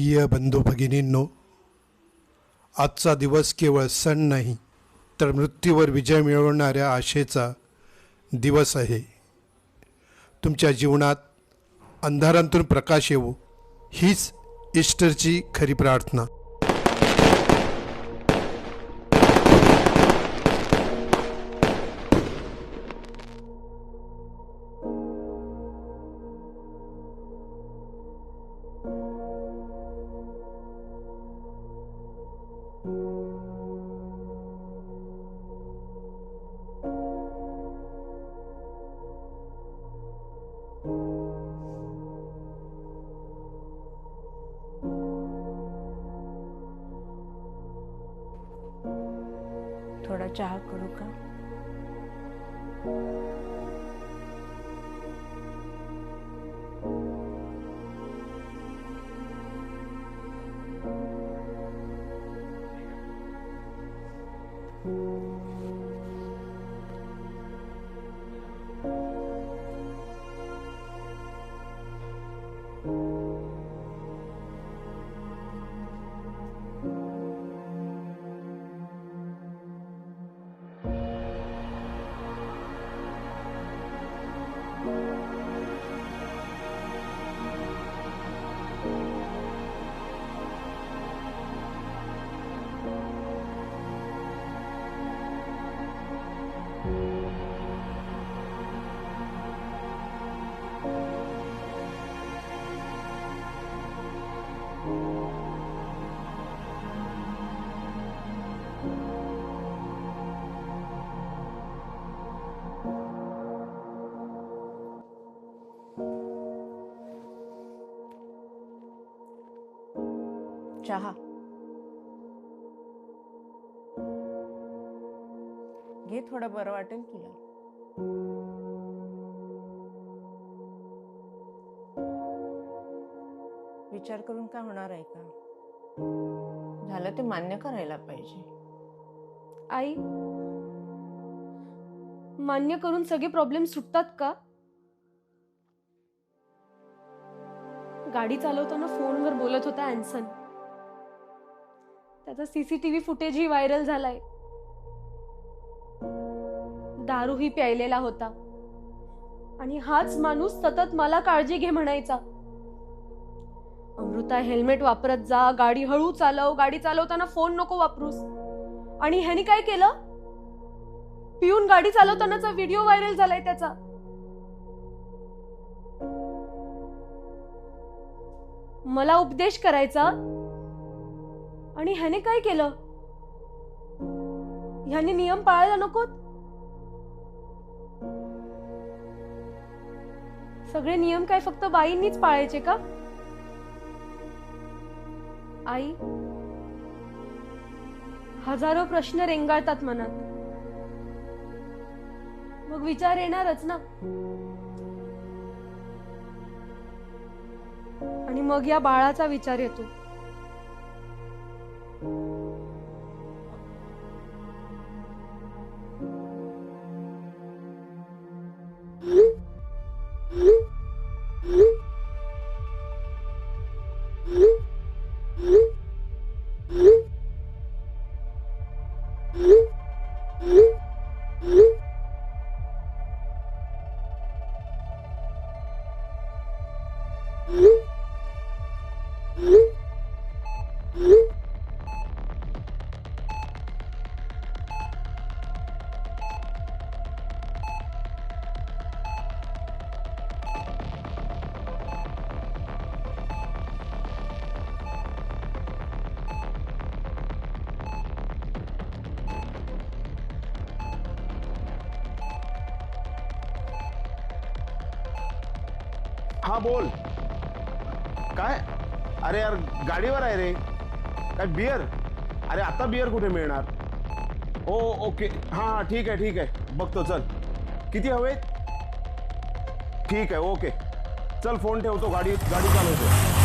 प्रिय बंधू भगिनींनो, आजचा दिवस केवळ सण नाही तर मृत्यूवर विजय मिळवणाऱ्या आशेचा दिवस आहे. तुमच्या जीवनात अंधारांतून प्रकाश येवो हीच ईस्टरची खरी प्रार्थना. थोड़ा चहा करू का? चहा घे, थोडं बरं वाटेल तुला. विचार करून काय होणार आहे का? झालं ते मान्य करायला पाहिजे. आई, मान्य करून सगळे प्रॉब्लेम सुटतात का? गाडी चालवताना फोनवर बोलत होता अँसन. त्याचा सीसीटीव्ही फुटेजही व्हायरल झालाय. दारूही प्यायलेला होता आणि हाच माणूस सतत मला काळजी घे म्हणायचा. अमृता, हेल्मेट वापरत जा, गाडी हळू चालव, गाडी चालवताना फोन नको वापरूस. आणि ह्यानी काय केलं? पिऊन गाडी चालवतानाचा व्हिडिओ व्हायरल झालाय त्याचा. मला उपदेश करायचा आणि ह्याने काय केलं? ह्याने नियम पाळायला नकोत? सगळे नियम काय फक्त बाईंनीच पाळायचे का? आई, हजारो प्रश्न रेंगाळतात मनात. मग विचार येणारच ना. आणि मग या बाळाचा विचार येतो. हा बोल. काय? अरे यार, गाडीवर आहे रे. काय बियर? अरे आता बियर कुठे मिळणार? ओ ओके, हा ठीक आहे बघतो. चल, किती हवेत? ठीक आहे, ओके. चल फोन ठेवतो, गाडी चालवतो.